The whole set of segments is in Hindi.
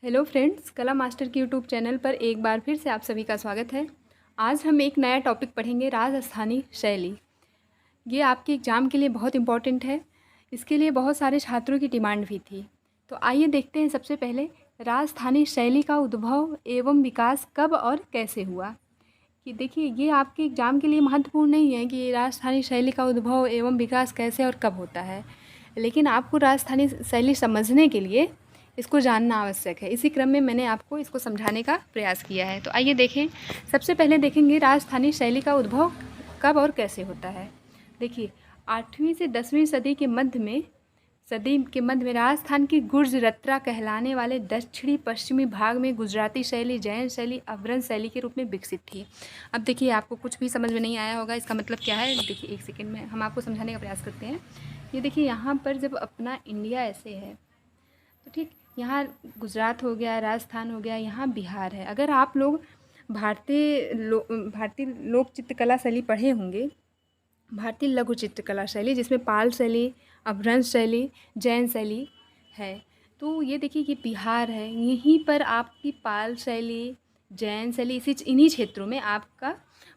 हेलो फ्रेंड्स, कला मास्टर के यूट्यूब चैनल पर एक बार फिर से आप सभी का स्वागत है। आज हम एक नया टॉपिक पढ़ेंगे, राजस्थानी शैली। ये आपके एग्ज़ाम के लिए बहुत इम्पॉर्टेंट है। इसके लिए बहुत सारे छात्रों की डिमांड भी थी। तो आइए देखते हैं सबसे पहले राजस्थानी शैली का उद्भव एवं विकास कब और कैसे हुआ। कि देखिए, ये आपके एग्ज़ाम के लिए महत्वपूर्ण नहीं है कि राजस्थानी शैली का उद्भव एवं विकास कैसे और कब होता है, लेकिन आपको राजस्थानी शैली समझने के लिए इसको जानना आवश्यक है। इसी क्रम में मैंने आपको इसको समझाने का प्रयास किया है। तो आइए देखें, सबसे पहले देखेंगे राजस्थानी शैली का उद्भव कब और कैसे होता है। देखिए, 8वीं से 10वीं सदी के मध्य में राजस्थान की गुर्जरत्रा कहलाने वाले दक्षिणी पश्चिमी भाग में गुजराती शैली, जैन शैली, अभ्रंश शैली के रूप में विकसित थी। अब देखिए, आपको कुछ भी समझ में नहीं आया होगा, इसका मतलब क्या है। देखिए, एक सेकंड में हम आपको समझाने का प्रयास करते हैं। ये देखिए, यहाँ पर जब अपना इंडिया ऐसे है तो ठीक, यहाँ गुजरात हो गया, राजस्थान हो गया, यहाँ बिहार है। अगर आप लोग भारतीय लोक चित्रकला शैली पढ़े होंगे, भारतीय लघु चित्रकला शैली, जिसमें पाल शैली, अभ्रंश शैली, जैन शैली है, तो ये देखिए कि बिहार है। यहीं पर आपकी पाल शैली, जैन शैली, इन्हीं क्षेत्रों में आपका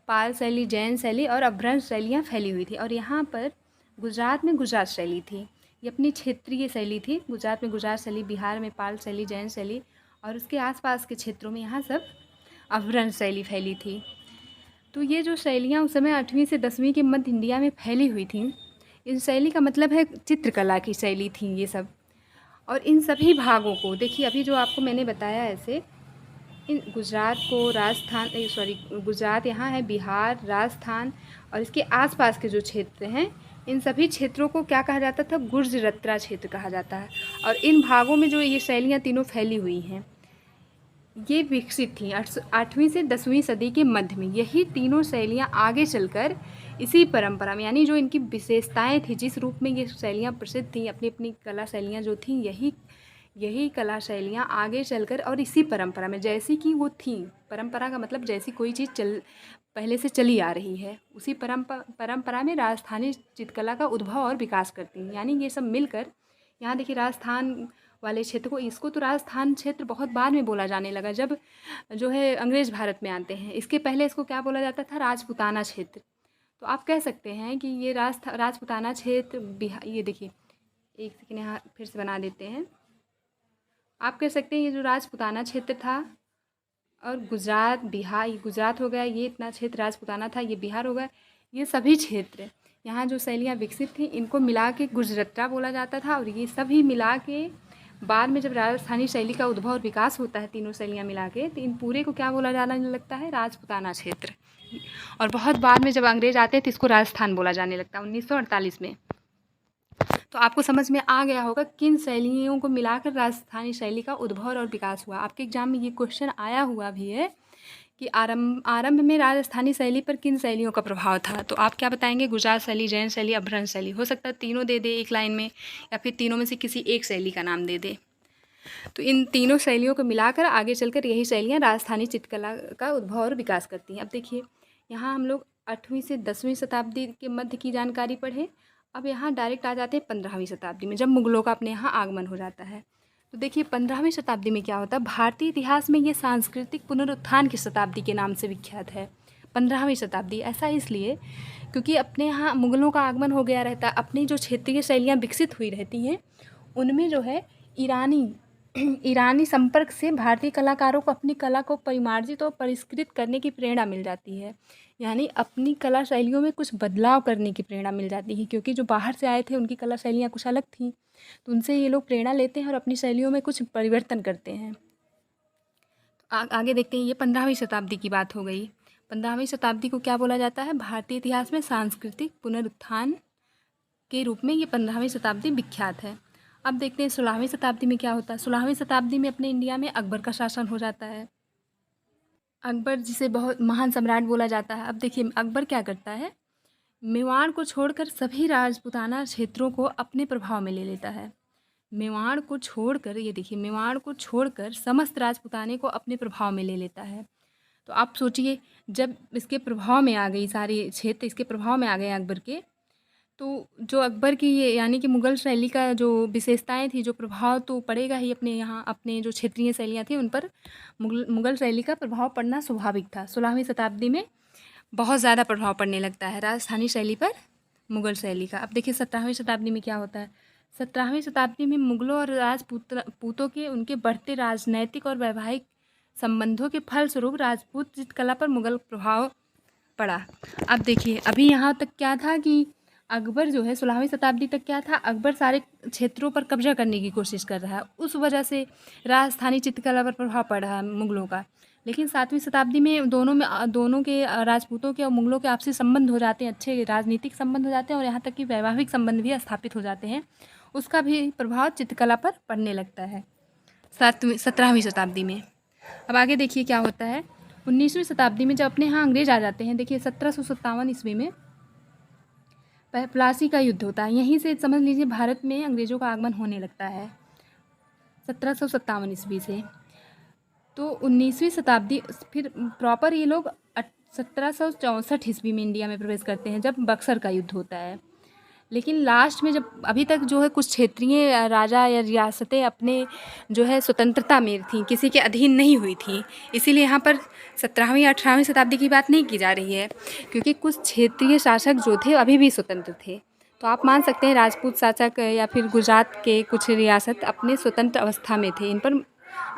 पाल शैली, जैन शैली और अभ्रंश शैलियाँ फैली हुई थी। और यहाँ पर गुजरात में गुजरात शैली थी, ये अपनी क्षेत्रीय शैली थी। गुजरात में गुजरात शैली, बिहार में पाल शैली, जैन शैली, और उसके आसपास के क्षेत्रों में यहाँ सब अभ्रंश शैली फैली थी। तो ये जो शैलियाँ उस समय 8वीं से 10वीं के मध्य इंडिया में फैली हुई थी, इस शैली का मतलब है चित्रकला की शैली थी ये सब। और इन सभी भागों को देखिए, अभी जो आपको मैंने बताया ऐसे, इन गुजरात को गुजरात यहाँ है, बिहार, राजस्थान और इसके आसपास के जो क्षेत्र हैं, इन सभी क्षेत्रों को क्या कहा जाता था? गुर्जरत्रा क्षेत्र कहा जाता है। और इन भागों में जो ये शैलियाँ तीनों फैली हुई हैं, ये विकसित थी 8वीं से 10वीं सदी के मध्य में। यही तीनों शैलियाँ आगे चलकर इसी परंपरा में, यानी जो इनकी विशेषताएं थी, जिस रूप में ये शैलियाँ प्रसिद्ध थीं, अपनी अपनी कला शैलियाँ जो थीं, यही कला शैलियाँ आगे चलकर और इसी परंपरा में जैसी कि वो थीं, परंपरा का मतलब जैसी कोई चीज़ पहले से चली आ रही है, उसी परंपरा में राजस्थानी चित्रकला का उद्भव और विकास करती हैं। यानी ये सब मिलकर, यहाँ देखिए, राजस्थान वाले क्षेत्र को, इसको तो राजस्थान क्षेत्र बहुत बाद में बोला जाने लगा, जब जो है अंग्रेज़ भारत में आते हैं। इसके पहले इसको क्या बोला जाता था? राजपूताना क्षेत्र। तो आप कह सकते हैं कि ये राजपूताना क्षेत्र बिहार, ये देखिए, एक सेकंड यहाँ फिर से बना देते हैं। आप कह सकते हैं ये जो राजपूताना क्षेत्र था, और गुजरात, बिहार, ये गुजरात हो गया, ये इतना क्षेत्र राजपूताना था, ये बिहार हो गया, ये सभी क्षेत्र यहाँ जो शैलियाँ विकसित थी, इनको मिला के गुजरत्रा बोला जाता था। और ये सभी मिला के बाद में जब राजस्थानी शैली का उद्भव और विकास होता है, तीनों शैलियाँ मिला के, तो इन पूरे को क्या बोला जाने लगता है? राजपूताना क्षेत्र। और बहुत बाद में जब अंग्रेज आते हैं तो इसको राजस्थान बोला जाने लगता है 1948 में। तो आपको समझ में आ गया होगा किन शैलियों को मिलाकर राजस्थानी शैली का उद्भव और विकास हुआ। आपके एग्जाम में ये क्वेश्चन आया हुआ भी है कि आरंभ में राजस्थानी शैली पर किन शैलियों का प्रभाव था। तो आप क्या बताएंगे? गुजरात शैली, जैन शैली, अभ्रंश शैली। हो सकता है तीनों दे दे एक लाइन में, या फिर तीनों में से किसी एक शैली का नाम दे दे। तो इन तीनों शैलियों को मिलाकर आगे चलकर यही शैलियाँ राजस्थानी चित्रकला का उद्भव और विकास करती हैं। अब देखिए, यहाँ हम लोग 8वीं से 10वीं शताब्दी के मध्य की जानकारी पढ़े। अब यहाँ डायरेक्ट आ जाते हैं 15वीं शताब्दी में, जब मुगलों का अपने यहाँ आगमन हो जाता है। तो देखिए, 15वीं शताब्दी में क्या होता है? भारतीय इतिहास में ये सांस्कृतिक पुनरुत्थान की शताब्दी के नाम से विख्यात है 15वीं शताब्दी। ऐसा इसलिए क्योंकि अपने यहाँ मुगलों का आगमन हो गया रहता है, अपनी जो क्षेत्रीय शैलियाँ विकसित हुई रहती हैं, उनमें जो है ईरानी संपर्क से भारतीय कलाकारों को अपनी कला को परिमार्जित और परिष्कृत करने की प्रेरणा मिल जाती है। यानी अपनी कला शैलियों में कुछ बदलाव करने की प्रेरणा मिल जाती है, क्योंकि जो बाहर से आए थे उनकी कला शैलियाँ कुछ अलग थीं, तो उनसे ये लोग प्रेरणा लेते हैं और अपनी शैलियों में कुछ परिवर्तन करते हैं। आगे देखते हैं, ये 15वीं शताब्दी की बात हो गई। 15वीं शताब्दी को क्या बोला जाता है? भारतीय इतिहास में सांस्कृतिक पुनरुत्थान के रूप में ये 15वीं शताब्दी विख्यात है। अब देखते हैं 16वीं शताब्दी में क्या होता है। 16वीं शताब्दी में अपने इंडिया में अकबर का शासन हो जाता है। अकबर, जिसे बहुत महान सम्राट बोला जाता है। अब देखिए, अकबर क्या करता है? मेवाड़ को छोड़कर सभी राजपूताना क्षेत्रों को अपने प्रभाव में ले लेता है। मेवाड़ को छोड़कर, ये देखिए, मेवाड़ को छोड़कर समस्त राजपूताने को अपने प्रभाव में ले लेता है। तो आप सोचिए, जब इसके प्रभाव में आ गई, सारे क्षेत्र इसके प्रभाव में आ गए अकबर के, तो जो अकबर की ये यानी कि मुग़ल शैली का जो विशेषताएँ थी, जो प्रभाव तो पड़ेगा ही अपने यहाँ, अपने जो क्षेत्रीय शैलियाँ थी उन पर मुग़ल शैली का प्रभाव पड़ना स्वाभाविक था। 16वीं शताब्दी में बहुत ज़्यादा प्रभाव पड़ने लगता है राजस्थानी शैली पर मुग़ल शैली का। अब देखिए 17वीं शताब्दी में क्या होता है। 17वीं शताब्दी में मुग़लों और राजपूतों के उनके बढ़ते राजनैतिक और वैवाहिक संबंधों के फलस्वरूप राजपूत चित्रकला पर मुग़ल प्रभाव पड़ा। अब देखिए अभी यहाँ तक क्या था कि अकबर जो है 16वीं शताब्दी तक क्या था, अकबर सारे क्षेत्रों पर कब्जा करने की कोशिश कर रहा है। उस वजह से राजस्थानी चित्रकला पर प्रभाव पड़ रहा है मुग़लों का। लेकिन 7वीं शताब्दी में दोनों के राजपूतों के और मुग़लों के आपसी संबंध हो जाते हैं, अच्छे राजनीतिक संबंध हो जाते हैं और यहाँ तक कि वैवाहिक संबंध भी स्थापित हो जाते हैं। उसका भी प्रभाव चित्रकला पर पड़ने लगता है 17वीं शताब्दी में। अब आगे देखिए क्या होता है। 19वीं शताब्दी में जब अपने यहाँ अंग्रेज़ आ जाते हैं, देखिए 1757 ईस्वी में प्लासी का युद्ध होता है। यहीं से समझ लीजिए भारत में अंग्रेज़ों का आगमन होने लगता है 1757 ईस्वी से। तो 19वीं शताब्दी फिर प्रॉपर ये लोग 1764 ईस्वी में इंडिया में प्रवेश करते हैं, जब बक्सर का युद्ध होता है। लेकिन लास्ट में जब अभी तक जो है कुछ क्षेत्रीय राजा या रियासतें अपने जो है स्वतंत्रता में थीं, किसी के अधीन नहीं हुई थी, इसीलिए यहाँ पर 17वीं 18वीं शताब्दी की बात नहीं की जा रही है, क्योंकि कुछ क्षेत्रीय शासक जो थे अभी भी स्वतंत्र थे। तो आप मान सकते हैं राजपूत शासक या फिर गुजरात के कुछ रियासत अपने स्वतंत्र अवस्था में थे, इन पर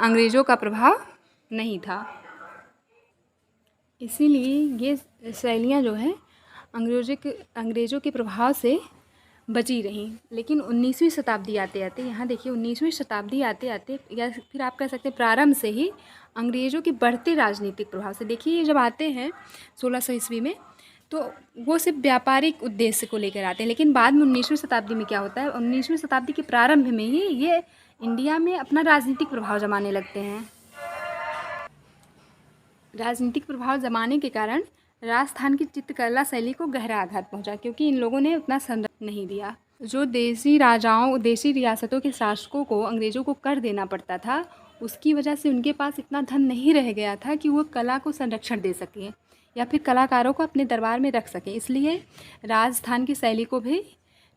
अंग्रेज़ों का प्रभाव नहीं था। इसीलिए ये शैलियाँ जो हैं अंग्रेज़ों के प्रभाव से बची रहीं। लेकिन 19वीं शताब्दी आते आते, यहाँ देखिए 19वीं शताब्दी आते आते या फिर आप कह सकते हैं प्रारंभ से ही अंग्रेज़ों के बढ़ते राजनीतिक प्रभाव से, देखिए जब आते हैं 1600 ईस्वी में तो वो सिर्फ व्यापारिक उद्देश्य को लेकर आते हैं। लेकिन बाद में 19वीं शताब्दी में क्या होता है, 19वीं शताब्दी के प्रारंभ में ही ये इंडिया में अपना राजनीतिक प्रभाव जमाने लगते हैं। राजनीतिक प्रभाव जमाने के कारण राजस्थान की चित्रकला शैली को गहरा आघात पहुंचा, क्योंकि इन लोगों ने उतना संरक्षण नहीं दिया। जो देसी राजाओं, देसी रियासतों के शासकों को अंग्रेज़ों को कर देना पड़ता था, उसकी वजह से उनके पास इतना धन नहीं रह गया था कि वो कला को संरक्षण दे सकें या फिर कलाकारों को अपने दरबार में रख सकें। इसलिए राजस्थान की शैली को भी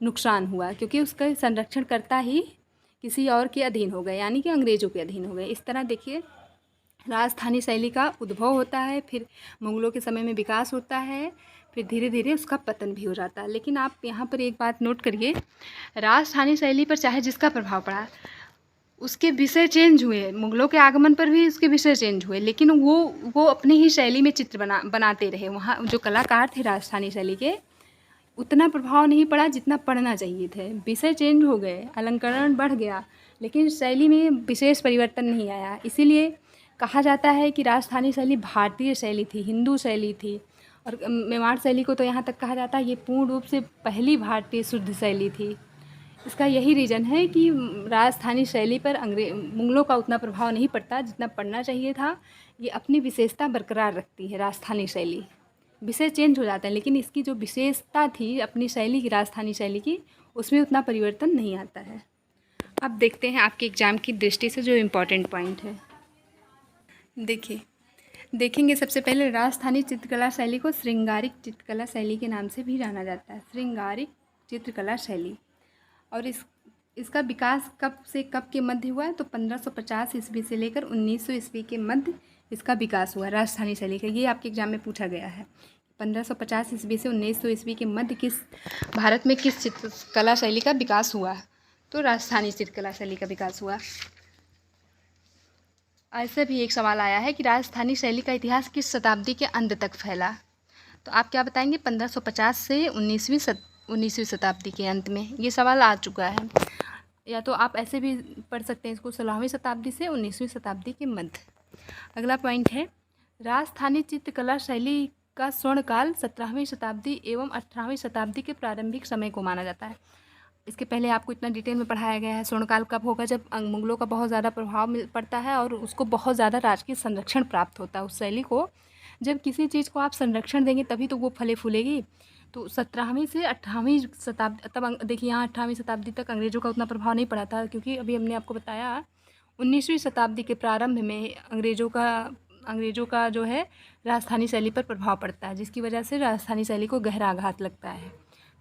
नुकसान हुआ, क्योंकि उसका संरक्षण करता ही किसी और के अधीन हो गए, यानी कि अंग्रेज़ों के अधीन हो गए। इस तरह देखिए राजस्थानी शैली का उद्भव होता है, फिर मुग़लों के समय में विकास होता है, फिर धीरे धीरे उसका पतन भी हो जाता है। लेकिन आप यहाँ पर एक बात नोट करिए, राजस्थानी शैली पर चाहे जिसका प्रभाव पड़ा, उसके विषय चेंज हुए, मुग़लों के आगमन पर भी उसके विषय चेंज हुए, लेकिन वो अपनी ही शैली में चित्र बनाते रहे। वहाँ जो कलाकार थे राजस्थानी शैली के, उतना प्रभाव नहीं पड़ा जितना पड़ना चाहिए थे। विषय चेंज हो गए, अलंकरण बढ़ गया, लेकिन शैली में विशेष परिवर्तन नहीं आया। इसीलिए कहा जाता है कि राजस्थानी शैली भारतीय शैली थी, हिंदू शैली थी। और मेवाड़ शैली को तो यहाँ तक कहा जाता है ये पूर्ण रूप से पहली भारतीय शुद्ध शैली थी। इसका यही रीज़न है कि राजस्थानी शैली पर मुग़लों का उतना प्रभाव नहीं पड़ता जितना पड़ना चाहिए था। ये अपनी विशेषता बरकरार रखती है राजस्थानी शैली। विषय चेंज हो जाते हैं, लेकिन इसकी जो विशेषता थी अपनी शैली की, राजस्थानी शैली की, उसमें उतना परिवर्तन नहीं आता है। अब देखते हैं आपके एग्ज़ाम की दृष्टि से जो इम्पोर्टेंट पॉइंट है। देखेंगे सबसे पहले राजस्थानी चित्रकला शैली को श्रृंगारिक चित्रकला शैली के नाम से भी जाना जाता है, श्रृंगारिक चित्रकला शैली। और इसका विकास कब से कब के मध्य हुआ है, तो 1550 ईस्वी से लेकर 1900 ईस्वी के मध्य इसका विकास हुआ राजस्थानी शैली का। ये आपके एग्जाम में पूछा गया है, 1550 ईस्वी से 1900 ईस्वी के मध्य भारत में किस चित्रकला शैली का विकास हुआ, तो राजस्थानी चित्रकला शैली का विकास हुआ। ऐसे भी एक सवाल आया है कि राजस्थानी शैली का इतिहास किस शताब्दी के अंत तक फैला, तो आप क्या बताएंगे, 1550 से 19वीं शताब्दी के अंत में। ये सवाल आ चुका है। या तो आप ऐसे भी पढ़ सकते हैं इसको, 16वीं शताब्दी से 19वीं शताब्दी के मध्य। अगला पॉइंट है, राजस्थानी चित्रकला शैली का स्वर्णकाल 17वीं शताब्दी एवं 18वीं शताब्दी के प्रारंभिक समय को माना जाता है। इसके पहले आपको इतना डिटेल में पढ़ाया गया है। स्वर्णकाल कब होगा, जब मुग़लों का बहुत ज़्यादा प्रभाव पड़ता है और उसको बहुत ज़्यादा राजकीय संरक्षण प्राप्त होता है। उस शैली को, जब किसी चीज़ को आप संरक्षण देंगे तभी तो वो फले फूलेगी। तो 17वीं से 18वीं शताब्दी, तब देखिए यहाँ 18वीं शताब्दी तक अंग्रेज़ों का उतना प्रभाव नहीं पड़ा था, क्योंकि अभी हमने आपको बताया 19वीं शताब्दी के प्रारंभ में अंग्रेज़ों का जो है राजस्थानी शैली पर प्रभाव पड़ता है, जिसकी वजह से राजस्थानी शैली को गहरा आघात लगता है।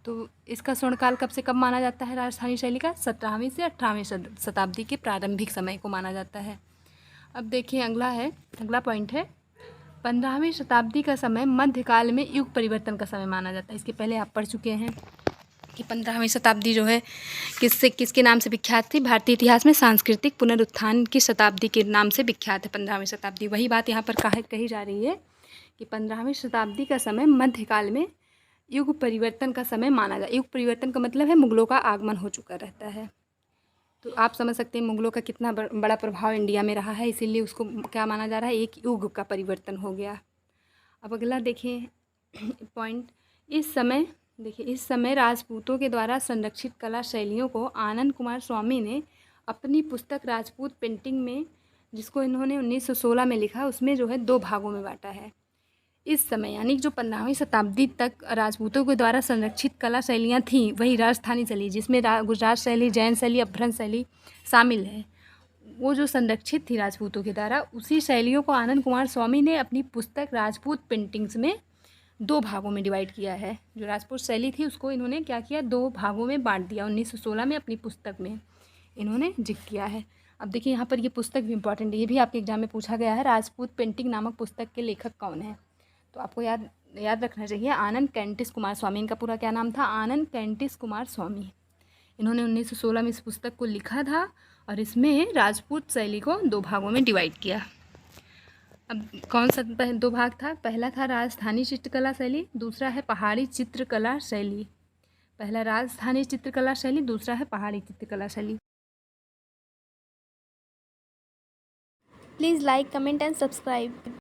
तो इसका स्वर्णकाल कब से कब माना जाता है राजस्थानी शैली का? 17वीं से 18वीं शताब्दी के प्रारंभिक समय को माना जाता है। अब देखिए अगला पॉइंट है 15वीं शताब्दी का समय मध्यकाल में युग परिवर्तन का समय माना जाता है। इसके पहले आप पढ़ चुके हैं कि 15वीं शताब्दी जो है किसके नाम से विख्यात थी? भारतीय इतिहास में सांस्कृतिक पुनरुत्थान की शताब्दी के नाम से विख्यात है 15वीं शताब्दी। वही बात यहाँ पर कही जा रही है कि 15वीं शताब्दी का समय मध्यकाल में युग परिवर्तन का समय माना जाए। युग परिवर्तन का मतलब है मुगलों का आगमन हो चुका रहता है। तो आप समझ सकते हैं मुगलों का कितना बड़ा प्रभाव इंडिया में रहा है, इसीलिए उसको क्या माना जा रहा है? एक युग का परिवर्तन हो गया। अब अगला देखें पॉइंट, इस समय राजपूतों के द्वारा संरक्षित कला शैलियों को आनंद कुमार स्वामी ने अपनी पुस्तक राजपूत पेंटिंग में, जिसको इन्होंने 1916 में लिखा, उसमें जो है 2 भागों में बांटा है। इस समय यानी जो 15वीं शताब्दी तक राजपूतों के द्वारा संरक्षित कला शैलियाँ थीं, वही राजस्थानी शैली, जिसमें गुजरात शैली, जैन शैली, अपभ्रंश शैली शामिल है, वो जो संरक्षित थी राजपूतों के द्वारा, उसी शैलियों को आनंद कुमार स्वामी ने अपनी पुस्तक राजपूत पेंटिंग्स में 2 भागों में डिवाइड किया है। जो राजपूत शैली थी उसको इन्होंने क्या किया? 2 भागों में बांट दिया। 1916 में अपनी पुस्तक में इन्होंने जिक्र किया है। अब देखिए यहाँ पर ये पुस्तक भी इम्पॉर्टेंट है, ये भी आपके एग्जाम में पूछा गया है। राजपूत पेंटिंग नामक पुस्तक के लेखक कौन है? तो आपको याद रखना चाहिए आनंद कैंटिस कुमार स्वामी। इनका पूरा क्या नाम था? आनंद कैंटिस कुमार स्वामी। इन्होंने 1916 में इस पुस्तक को लिखा था और इसमें राजपूत शैली को 2 भागों में डिवाइड किया। अब कौन सा 2 भाग था? पहला था राजस्थानी चित्रकला शैली, दूसरा है पहाड़ी चित्रकला शैली। पहला राजस्थानी चित्रकला शैली, दूसरा है पहाड़ी चित्रकला शैली। Please like, comment and subscribe.